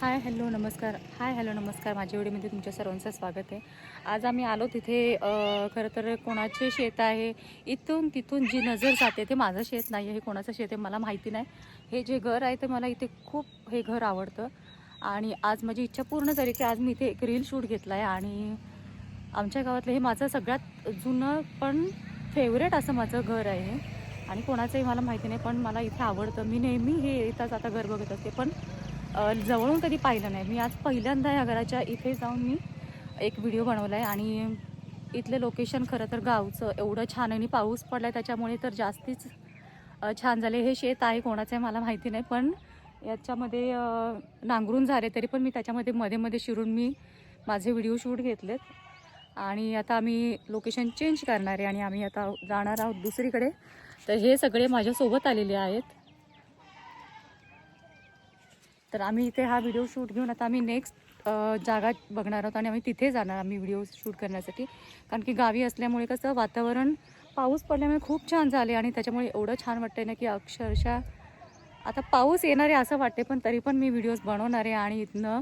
Hi hello नमस्कार माझ्या व्हिडिओमध्ये तुमच्या सर्वांचं स्वागत आहे. आज आम्ही आलो तिथे खरं तर कोणाचे शेत आहे. इथून तिथून जी नजर जाते ते माझं शेत नाही आहे, हे कोणाचं शेत आहे मला माहिती नाही. हे जे घर आहे ते मला इथे खूप हे घर आवडतं आणि आज माझी इच्छा पूर्ण झाली की आज मी इथे एक रील शूट घेतला आहे. आणि आमच्या गावातलं हे माझं सगळ्यात जुनं पण फेवरेट असं माझं घर आहे आणि कोणाचंही मला माहिती नाही, पण मला इथे आवडतं. मी नेहमी हे येताच आता घर बघत असते, पण जवळून कधी पाहिलं नाही. मी आज पहिल्यांदा या घराच्या इथे जाऊन मी एक व्हिडिओ बनवला आहे आणि इथले लोकेशन खरं तर गावचं एवढं छान आणि पाऊस पडला आहे त्याच्यामुळे तर जास्तीच छान झाले. हे शेत आहे कोणाचं आहे मला माहिती नाही, पण याच्यामध्ये नांगरून झाले तरी पण मी त्याच्यामध्ये मध्ये शिरून मी माझे व्हिडिओ शूट घेतलेत. आणि आता आम्ही लोकेशन चेंज करणार आहे आणि आम्ही आता जाणार आहोत दुसरीकडे. तर हे सगळे माझ्यासोबत आलेले आहेत. तर आम्ही इथे हा व्हिडिओ शूट घेऊन आता आम्ही नेक्स्ट जागा बघणार आहोत आणि आम्ही तिथे जाणार आम्ही व्हिडिओ शूट करण्यासाठी. कारण की गावी असल्यामुळे कसं वातावरण पाऊस पडल्यामुळे खूप छान झाले आणि त्याच्यामुळे एवढं छान वाटतंय ना की अक्षरशः आता पाऊस येणार आहे असं वाटते, पण तरी पण मी व्हिडिओज बनवणार आहे आणि इथनं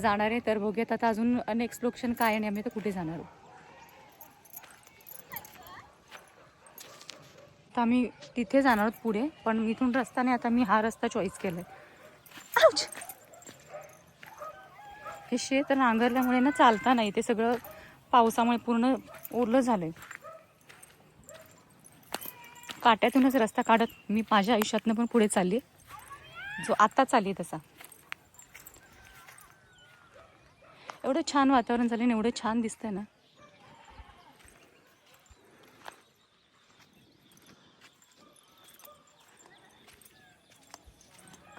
जाणार आहे. तर बघूयात आता अजून नेक्स्ट लोकेशन काय आणि आम्ही तर कुठे जाणार आहोत. तर आम्ही तिथे जाणार आहोत पुढे, पण इथून रस्ताने आता मी हा रस्ता चॉईस केला आहे. हे शेत नांगरल्यामुळे ना चालता नाही, ते सगळं पावसामुळे पूर्ण ओरलं झालंय. काट्यातूनच रस्ता काढत मी माझ्या आयुष्यातनं पण पुढे चालली, जो आता चालली तसा. एवढं छान वातावरण झालं, एवढं छान दिसतंय ना.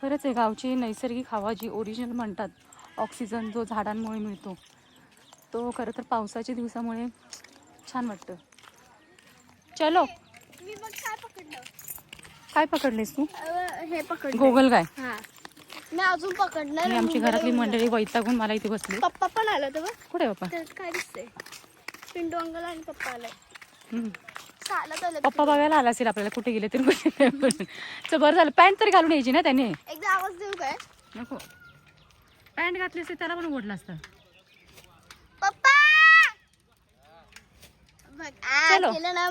खरंच आहे, गावची नैसर्गिक हवा जी ओरिजिनल म्हणतात, ऑक्सिजन जो झाडांमुळे मिळतो तो खरं तर पावसाच्या दिवसामुळे छान वाटतं. चलो मी बघ काय पकडलं. काय पकडलेस तू? हे पकडलं गोगल काय? हा मी अजून पकडलं. आणि आमची घरातली मंडळी वैतागून मला इथे बसली. पप्पा पण आला तर कुठे पप्पा? त्यात काय दिसतंय? पिंटू अंकल आणि पप्पा आलाय. चालत आलं. पप्पा बघायला आला असेल आपल्याला कुठे गेले तरी कुठे. तर बरं झालं, पॅन्ट तरी घालून यायची ना त्याने. एकदा आवाज देऊ काय? नको, पॅन्ट घातली असते त्याला पण ओढलं असतं. पप्पा बघ चलो. केलं ना.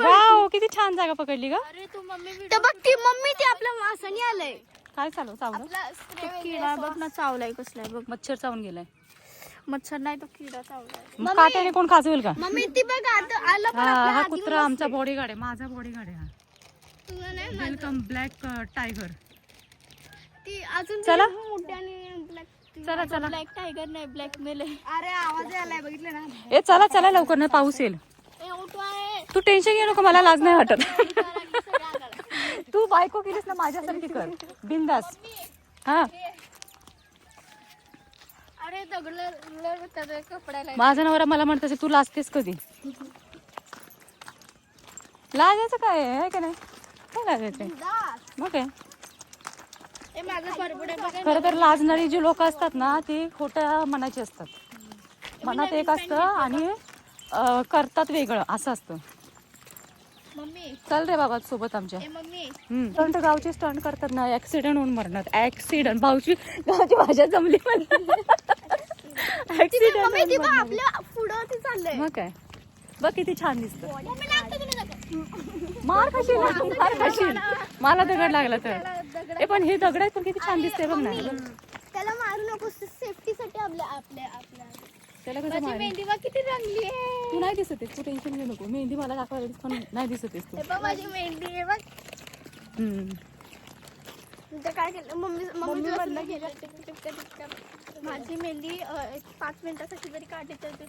वाव, किती छान जागा पकडली का. अरे तू मम्मी तर बघ ती मम्मी ते आपल्या वासाने आलंय. काय चालू चावलं? आपला किडा बघ ना चावलाय. कसलाय बघ. मच्छर चावून गेलाय. मच्छर नाही तो किडा चावलाय. मग काट्याने कोण खाजवेल का? मम्मी ती बघ आता आलं पण हा, आपल्या हा हाती कुत्रा आमचा बॉडीगार्ड आहे, माझा बॉडीगार्ड आहे हा. तुला नाही वेलकम ब्लॅक टायगर. ती अजून चला. मोठ्याने ब्लॅक. चला चला. ब्लॅक टायगर नाही, ब्लॅक मेल आहे. अरे आवाज आलाय बघितलं ना. ए चला चला लवकर, ना पाऊस येईल. ए उठवाय. तू टेन्शन घेऊ नको, मला लाज नाही वाटत. तू बायको केलीस ना माझ्यासारखी कर, बिंदास. हा, अरे दगड त्याचा कपड्याला. माझा नवरा मला म्हणत असेल तू लाजतेस कधी. लाजायचं काय आहे का नाही? काय लाजायचंय मग काय. ए माझं परबड बघ. खरं तर लाजणारी जी लोक असतात ना ती खोट्या मनाची असतात. मनात एक असतं आणि करतात वेगळं असं असतं. मम्मी चल रे बाबा सोबत आमच्या. ए मम्मी स्टंट गावचे स्टंट करतात ना, ऍक्सिडेंट होऊन मरणार. ऍक्सिडेंट गावची भाषा जमली मला. मम्मी ती बघ ऍक्सिडेंट आपल्या पुढं ती चाललंय. मग काय, बघ किती छान दिसतं. मम्मी लागतं की नाही? मार खाशील, मार खाशील. मला दगड लागला तर. ए पण हे दगड आहेत पण किती छान दिसते बघ ना. त्याला मारू नको, सेफ्टीसाठी आपल्या आपल्या आपल्या. त्याला कसं माझी मार. मेहंदी बघ किती रंगली आहे. तू नाही दिसत आहेस, तू टेन्शन घेऊ नको. मेहंदी मला दाखवायला पण नाही दिसत आहेस तू. हे बघ माझी मेहंदी आहे बघ. नंतर काय केलं मम्मी बदला गेला. माझी मेहंदी 5 मिनिटासाठी जरी काढली तर ते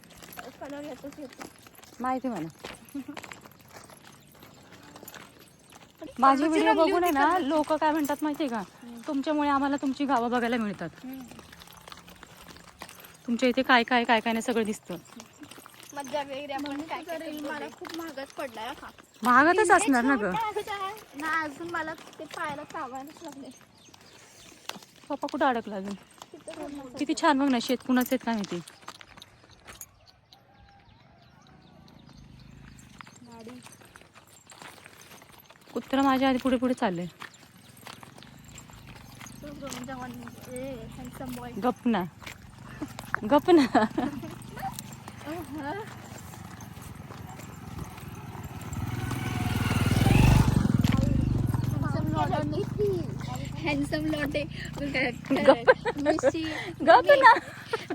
कलर येतोच येतो. माहिती मला. माझी व्हिडिओ बघून आहे ना लोक काय म्हणतात माहितीये का, तुमच्यामुळे आम्हाला तुमची गावं बघायला मिळतात. तुमच्या इथे काय काय काय काय नाही सगळं दिसतं. मज्जा वगैरे आपण काय करेल. मला खूप महागच पडलाय हा. महागातच असणार ना ग. ना अजून मला ते पायाला चावायलाच लागले. पप्पा कुठं अडकला अजून. किती छान बघ ना शेत कुणाच आहेत काय माहिती. कुत्रा माझ्या आधी पुढे पुढे चाललंय. जवान हँडसम बॉय. गपना गपना. हँडसम लॉटे. गपना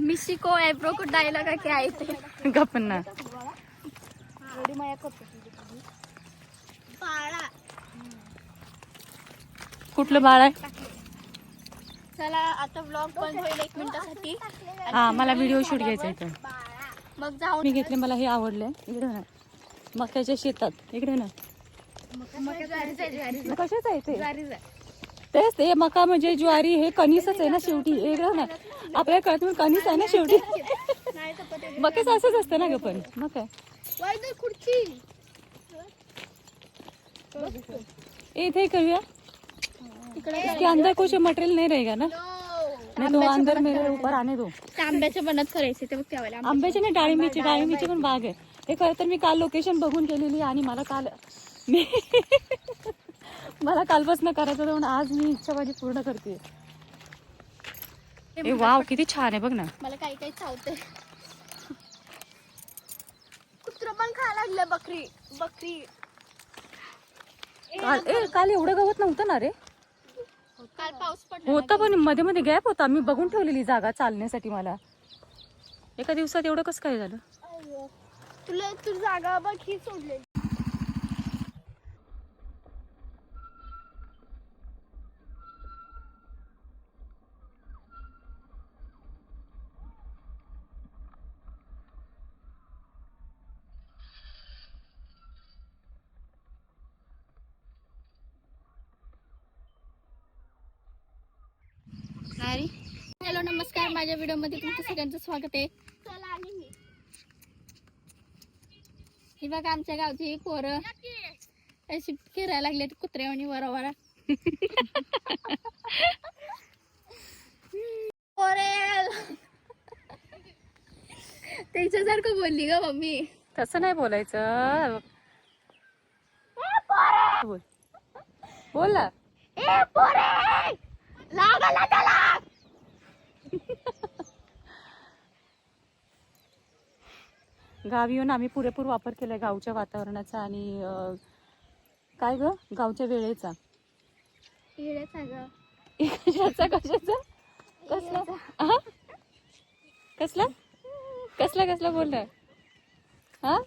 मिशी को एब्रो को डायलॉग क्या आहे ते. गपना. बाळा. कुठलं बाळ आहे? चला आता ब्लॉग बंद होईल 1 मिनिटासाठी. हा मला व्हिडिओ शूट घ्यायचा इथं. मग जाऊन मी घेतले, मला हे आवडले. इकडे ना मक्याच्या शेतात, इकडे ना. कशाच आहे ते? तेच ते मका म्हणजे ज्वारी, हे कणीसच आहे ना शेवटी. इकडे ना आपल्या कळतून कणीस आहे ना शेवटी. मकेच असंच असतं ना ग. पण मग काय खुर्ची इथे करूया. इसके अंदर कुछ मटेरियल नहीं रहेगा ना? नहीं तो अंदर मेरे ऊपर आने दो. आंब्याच्या बनात करायचे ते बघ त्यावेळेला. आंब्याचे नाही, डाळिंबीचे पण बाग आहे. हे खरं तर मी काल लोकेशन बघून गेलेली आणि मला कालपासून करायचं म्हणून आज मी इच्छा माझी पूर्ण करते. वाव किती छान आहे बघ ना. मला काही काही चावते. कुत्र पण खायला लागलं. बकरी काल एवढं गवत नव्हतं ना रे. काल पाऊस पडला होता पण मध्ये मध्ये गॅप होता. मी बघून ठेवलेली जागा चालण्यासाठी. मला एका दिवसात एवढं कसं काय झालं? तुला तू जागा बघ ही सोडलेली. हॅलो नमस्कार. माझ्या व्हिडिओ मध्ये तुमचं सगळ्यांचं स्वागत आहे. ही बघा आमच्या गावची पोरं अशी फिरायला लागले कुत्र्यावानी वरावरा. त्याच्यासारखं बोलली ग मम्मी. तसं नाही बोलायचं. बोल बोल ना. गावी येऊन आम्ही पुरेपूर वापर केलाय गावच्या वातावरणाचा आणि काय ग गावच्या वेळेचा. कशाचा कशाचा कसला कसला कसला कसला बोललाय हा.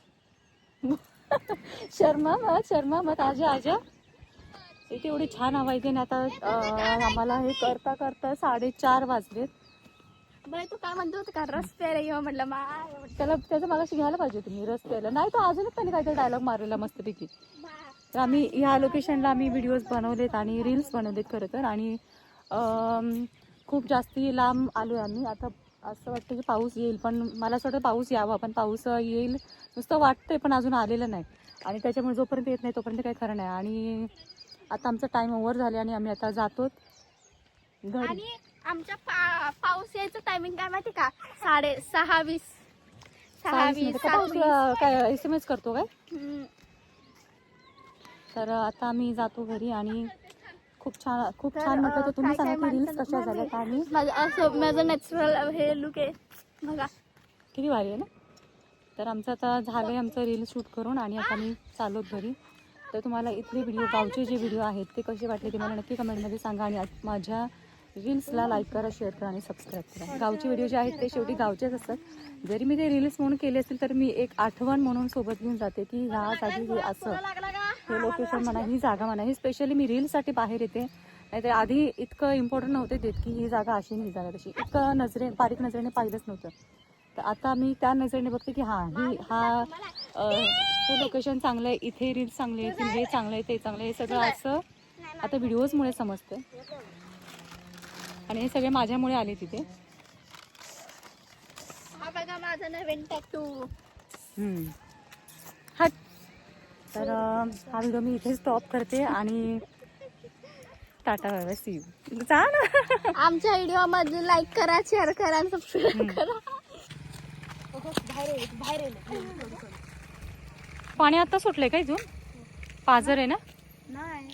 शर्मा मत आजा आजा. इथे एवढी छान हवा येते ना. आता आम्हाला हे करता करता 4:30 वाजलेत. बरं तू काय म्हणतो का रस्त्याला येऊ म्हटलं. त्याचं मागाशी घ्यायला पाहिजे तुम्ही रस्त्याला. नाही तो अजूनच त्यांनी काहीतरी डायलॉग मारलेला मस्तपैकी. तर आम्ही ह्या लोकेशनला आम्ही व्हिडिओज बनवलेत आणि रील्स बनवलेत खरं तर. आणि खूप जास्ती लांब आलोय आम्ही. आता असं वाटतं की पाऊस येईल, पण मला असं वाटतं पाऊस यावा, पण पाऊस येईल नुसतं वाटतंय पण अजून आलेलं नाही. आणि त्याच्यामुळे जोपर्यंत येत नाही तोपर्यंत काही खरं नाही. आणि आता आमचा टाइम ओव्हर झाले आणि आम्ही आता जातो घरी. आणि आमच्या पाऊस यायचं टायमिंग काय माहिती का? 6:20. काय SMS करतो काय? तर आता आम्ही जातो घरी. आणि खूप छान म्हटलं तर तुम्ही सांगा की रील्स कशा झाल्यात. आणि माझं नॅचरल हे लुक आहे बघा किती भारी आहे ना. तर आमचं आता झालंय आमचं रील शूट करून आणि आता मी चाललो घरी. तर तुम्हाला इथले व्हिडिओ गावचे जे व्हिडिओ आहेत ते कसे वाटले ते मला नक्की कमेंटमध्ये सांगा. आणि माझ्या रील्सला लाईक करा, शेअर करा आणि सबस्क्राईब करा. गावचे व्हिडिओ जे आहेत ते शेवटी गावचेच असतात. जरी मी ते रील्स म्हणून केले असतील तर मी एक आठवण म्हणून सोबत घेऊन जाते की ह्या जागी हे असं, हे लोकेशन म्हणा, ही जागा म्हणा. ही स्पेशली मी रील्ससाठी बाहेर येते. नाहीतर आधी इतकं इम्पॉर्टंट नव्हते देत की ही जागा अशी ही जागा तशी. इतकं बारीक नजरेने पाहिलंच नव्हतं. तर आता मी त्या नजरेने बघते की हे लोकेशन चांगलं आहे, इथे रील्स चांगले आहेत, हे चांगलं आहे, ते चांगलं आहे. हे सगळं असं आता व्हिडिओजमुळे समजतं. आणि हे सगळे माझ्यामुळे आले तिथे. हा बघा माझा नवीन टॅटू. हट. तर हा व्हिडिओ मी इथे स्टॉप करते आणि tata bye bye, see you. जा ना. आमच्या व्हिडिओ मध्ये लाईक करा, शेअर करा आणि सबस्क्राईब करा. पाणी आता सुटलंय का इथून? पाझर आहे ना? नाही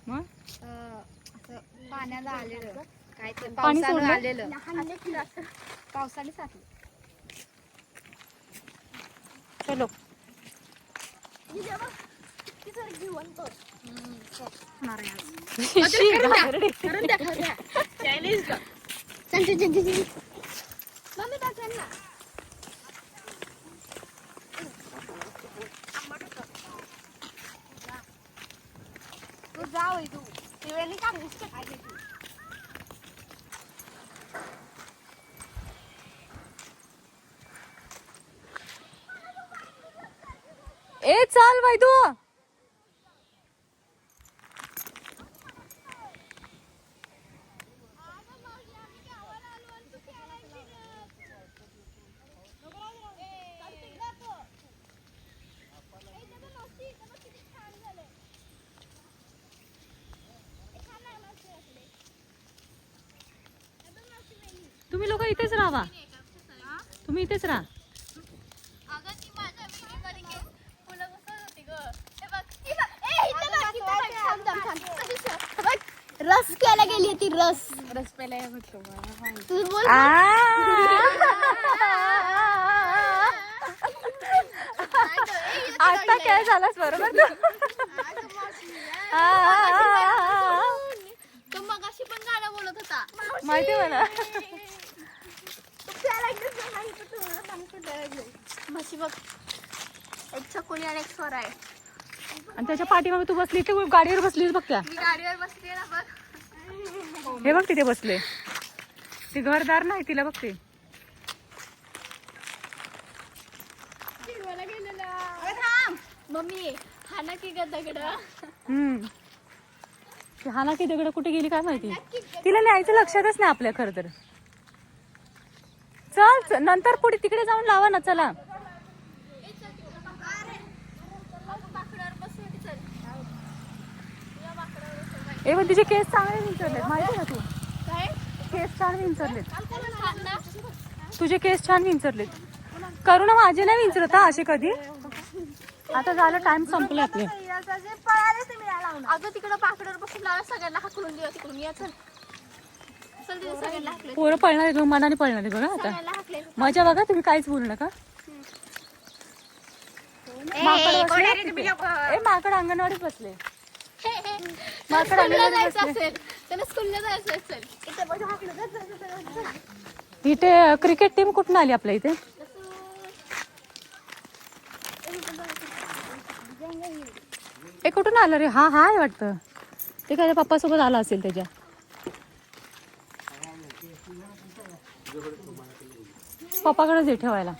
मग असं पाण्याला आलेलं काय ते पाणी पावसानं सोडलं? आलेलं लहान लेकरं असं. पावसाने साचलं. चलो ही जेव्हा ती जरा जिवंत. शी, घाबरडी. मम्मी दाखव ना. तू जा वय तू ती वेळी का घुसते खाली तू. ए चाल वैदू. तुम्ही लोक इथेच राहा. तुम्ही इथेच राहा. अगं ती माझ्या विहिरीमध्ये फुलं बसत होती ग. हे बघ, ही बघ. ए, इथं बघ, इथं बघ. थांब, थांब, थांब. कशी हे बघ, रस प्यायला गेली ती रस. रस पेला या म्हटलं मला. तू बोल. आता काय झालास बरोबर तू. तो मगाशी पण गाणं बोलत होता. माहिती मला. तू प्यायला गेलीस ना, नाही तर तुला सांगते प्यायला. म्हशी बघ, एक चकोली आणि एक स्वर आहे. आणि त्याच्या पाठीमागे तू बसली ते गाडीवर बसलीस बघ त्या. मी गाडीवर बसते ना बघ. हे बघ तिथे बसले. ते घरदार नाही तिला बघते. फिरवायला गेलेला. थांब. मम्मी हाना की ग दगड. हा ना की दगड कुठे गेली काय माहिती. तिला न्यायचं लक्षातच नाही आपल्या खरं तर. चल नंतर पुढे तिकडे जाऊन लावा ना चला. ए पण तिचे केस चांगले विंचरलेत माहिती ना तू. काय केस छान विंचरलेत. तुझे केस छान विंचरलेत. करू ना माझे नाही विंचरत हा असे कधी. आता झालं टाइम संपले आपले. अगं तिकडं पाकड्यावर बसून लावा सगळ्यांना हाकलून देऊ तिकडून. या चल चल तिथे सगळ्यांना हाकले. पोरं पळणार आहे मनाने पळणार आहे बघा आता. सगळ्यांना हाकले. मजा बघा तुम्ही काहीच बोलू नका. माकड बसले तिथे. ए माकड अंगणवाडीत बसले. माकड स्कूलला अंगणवाडीत जायचं बसले. असेल त्याला स्कूलला जायचं असेल. इथे बघ हाकलं. चल. इथे क्रिकेट टीम कुठून आली आपल्या इथे. ए कुठून आलं रे. हा आहे वाटतं. ते काय पप्पा सोबत आला असेल त्याच्या. पप्पाकडेच आहे ठेवायला.